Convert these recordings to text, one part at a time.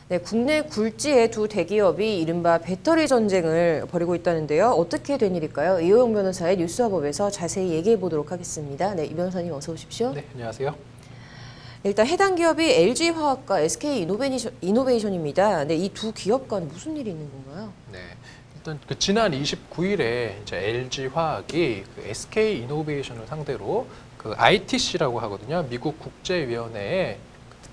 네, 국내 굴지의 두 대기업이 이른바 배터리 전쟁을 벌이고 있다는데요. 어떻게 된 일일까요? 이호영 변호사의 뉴스화법에서 자세히 얘기해 보도록 하겠습니다. 네, 이 변호사님 어서 오십시오. 네, 안녕하세요. 일단 해당 기업이 LG화학과 SK이노베이션입니다. 네, 이 두 기업 간 무슨 일이 있는 건가요? 네, 일단 그 지난 29일에 이제 LG화학이 그 SK이노베이션을 상대로 그 ITC라고 하거든요. 미국 국제위원회에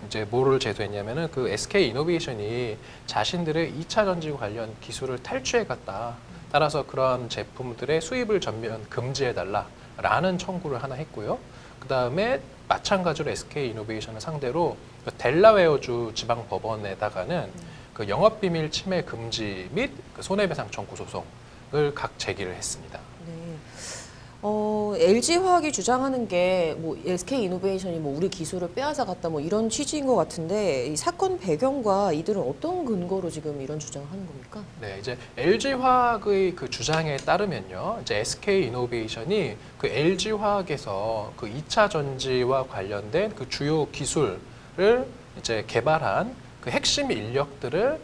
이제 뭐를 제소했냐면은 그 SK이노베이션이 자신들의 2차 전지 관련 기술을 탈취해 갔다. 따라서 그런 제품들의 수입을 전면 금지해 달라라는 청구를 하나 했고요. 그 다음에 마찬가지로 SK이노베이션을 상대로 그 델라웨어주 지방법원에다가는 그 영업비밀 침해 금지 및 그 손해배상 청구 소송을 각 제기를 했습니다. 네. LG화학이 주장하는 게 뭐 SK이노베이션이 뭐 우리 기술을 빼앗아 갔다 뭐 이런 취지인 것 같은데 이 사건 배경과 이들은 어떤 근거로 지금 이런 주장을 하는 겁니까? 네, 이제 LG화학의 그 주장에 따르면요, 이제 SK이노베이션이 그 LG화학에서 그 2차 전지와 관련된 그 주요 기술을 이제 개발한 그 핵심 인력들을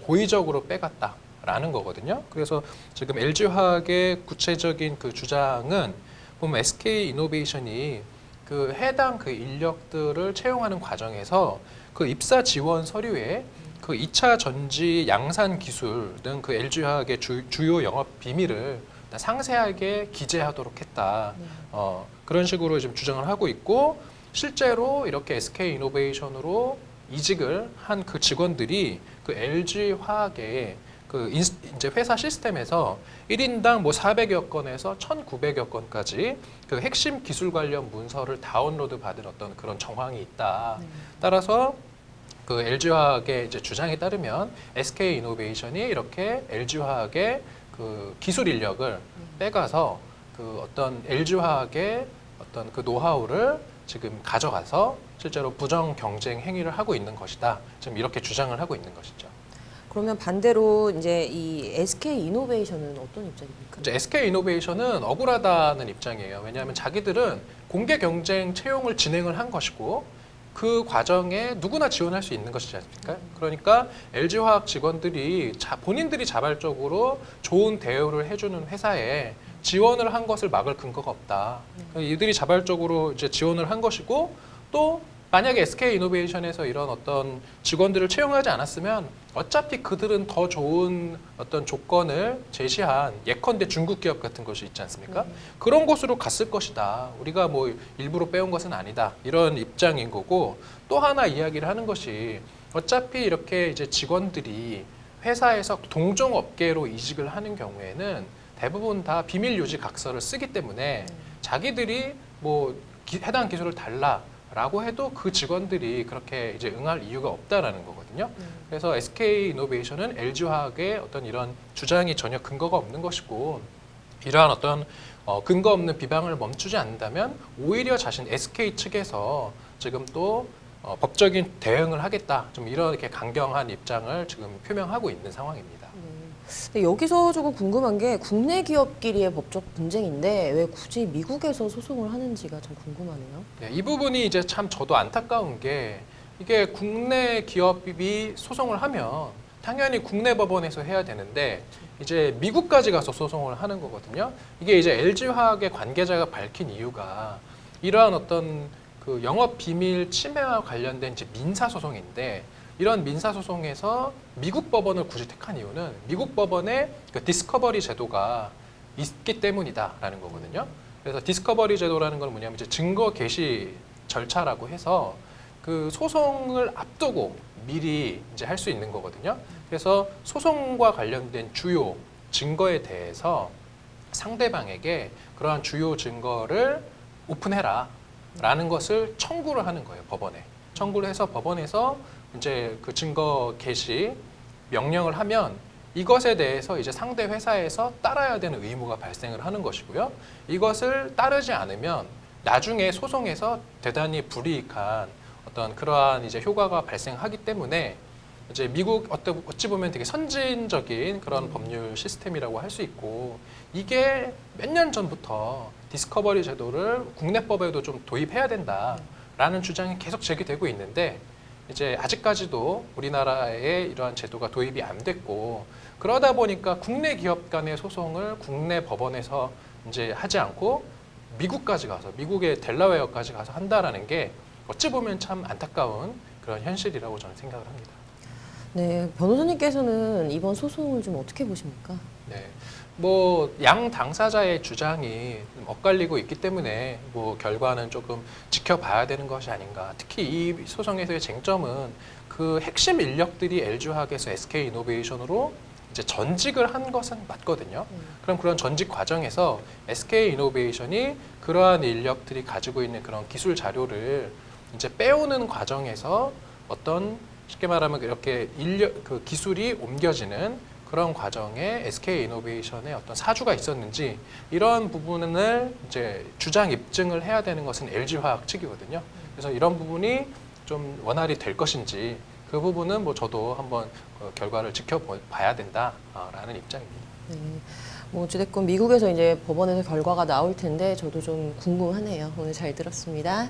고의적으로 빼갔다라는 거거든요. 그래서 지금 LG화학의 구체적인 그 주장은 보면 SK이노베이션이 그 해당 그 인력들을 채용하는 과정에서 그 입사 지원 서류에 그 2차 전지 양산 기술 등 그 LG화학의 주요 영업 비밀을 상세하게 기재하도록 했다. 그런 식으로 지금 주장을 하고 있고 실제로 이렇게 SK이노베이션으로 이직을 한 그 직원들이 그 LG화학의 그 이제 회사 시스템에서 1인당 뭐 400여 건에서 1,900여 건까지 그 핵심 기술 관련 문서를 다운로드 받은 어떤 그런 정황이 있다. 따라서 그 LG화학의 이제 주장에 따르면 SK이노베이션이 이렇게 LG화학의 그 기술 인력을 빼가서 그 어떤 LG화학의 어떤 그 노하우를 지금 가져가서 실제로 부정 경쟁 행위를 하고 있는 것이다. 지금 이렇게 주장을 하고 있는 것이죠. 그러면 반대로 이제 이 SK이노베이션은 어떤 입장입니까? 이제 SK이노베이션은 억울하다는 입장이에요. 왜냐하면 자기들은 공개 경쟁 채용을 진행을 한 것이고 그 과정에 누구나 지원할 수 있는 것이지 않습니까? 그러니까 LG화학 직원들이 본인들이 자발적으로 좋은 대우를 해주는 회사에 지원을 한 것을 막을 근거가 없다. 이들이 자발적으로 이제 지원을 한 것이고 또 만약에 SK이노베이션에서 이런 어떤 직원들을 채용하지 않았으면 어차피 그들은 더 좋은 어떤 조건을 제시한 예컨대 중국 기업 같은 것이 있지 않습니까? 그런 곳으로 갔을 것이다. 우리가 뭐 일부러 빼온 것은 아니다. 이런 입장인 거고 또 하나 이야기를 하는 것이 어차피 이렇게 이제 직원들이 회사에서 동종 업계로 이직을 하는 경우에는 대부분 다 비밀 유지 각서를 쓰기 때문에 자기들이 뭐 해당 기술을 달라라고 해도 그 직원들이 그렇게 이제 응할 이유가 없다라는 거거든요. 그래서 SK이노베이션은 LG화학의 어떤 이런 주장이 전혀 근거가 없는 것이고 이러한 어떤 근거 없는 비방을 멈추지 않는다면 오히려 자신 SK 측에서 지금 또 법적인 대응을 하겠다. 좀 이렇게 강경한 입장을 지금 표명하고 있는 상황입니다. 근데 여기서 조금 궁금한 게 국내 기업끼리의 법적 분쟁인데 왜 굳이 미국에서 소송을 하는지가 좀 궁금하네요. 네, 이 부분이 이제 참 저도 안타까운 게 이게 국내 기업이 소송을 하면 당연히 국내 법원에서 해야 되는데 이제 미국까지 가서 소송을 하는 거거든요. 이게 이제 LG화학의 관계자가 밝힌 이유가 이러한 어떤 그 영업 비밀 침해와 관련된 이제 민사 소송인데 이런 민사 소송에서 미국 법원을 굳이 택한 이유는 미국 법원에 그 디스커버리 제도가 있기 때문이다라는 거거든요. 그래서 디스커버리 제도라는 건 뭐냐면 이제 증거 개시 절차라고 해서 그 소송을 앞두고 미리 이제 할 수 있는 거거든요. 그래서 소송과 관련된 주요 증거에 대해서 상대방에게 그러한 주요 증거를 오픈해라라는 것을 청구를 하는 거예요, 법원에. 청구를 해서 법원에서 이제 그 증거 개시 명령을 하면 이것에 대해서 이제 상대 회사에서 따라야 되는 의무가 발생을 하는 것이고요. 이것을 따르지 않으면 나중에 소송에서 대단히 불이익한 어떤 그러한 이제 효과가 발생하기 때문에 이제 미국 어찌 보면 되게 선진적인 그런 법률 시스템이라고 할 수 있고 이게 몇 년 전부터 디스커버리 제도를 국내법에도 좀 도입해야 된다라는 주장이 계속 제기되고 있는데 이제 아직까지도 우리나라에 이러한 제도가 도입이 안 됐고 그러다 보니까 국내 기업 간의 소송을 국내 법원에서 이제 하지 않고 미국까지 가서 미국의 델라웨어까지 가서 한다라는 게 어찌 보면 참 안타까운 그런 현실이라고 저는 생각을 합니다. 네, 변호사님께서는 이번 소송을 좀 어떻게 보십니까? 네. 뭐 양 당사자의 주장이 좀 엇갈리고 있기 때문에 뭐 결과는 조금 지켜봐야 되는 것이 아닌가. 특히 이 소송에서의 쟁점은 그 핵심 인력들이 LG화학에서 SK이노베이션으로 이제 전직을 한 것은 맞거든요. 그럼 그런 전직 과정에서 SK이노베이션이 그러한 인력들이 가지고 있는 그런 기술 자료를 이제 빼오는 과정에서 어떤 쉽게 말하면 이렇게 인력 그 기술이 옮겨지는 그런 과정에 SK이노베이션의 어떤 사주가 있었는지 이런 부분을 이제 주장 입증을 해야 되는 것은 LG화학 측이거든요. 그래서 이런 부분이 좀 원활히 될 것인지 그 부분은 뭐 저도 한번 그 결과를 지켜봐야 된다라는 입장입니다. 네, 뭐 어찌됐건 미국에서 이제 법원에서 결과가 나올 텐데 저도 좀 궁금하네요. 오늘 잘 들었습니다.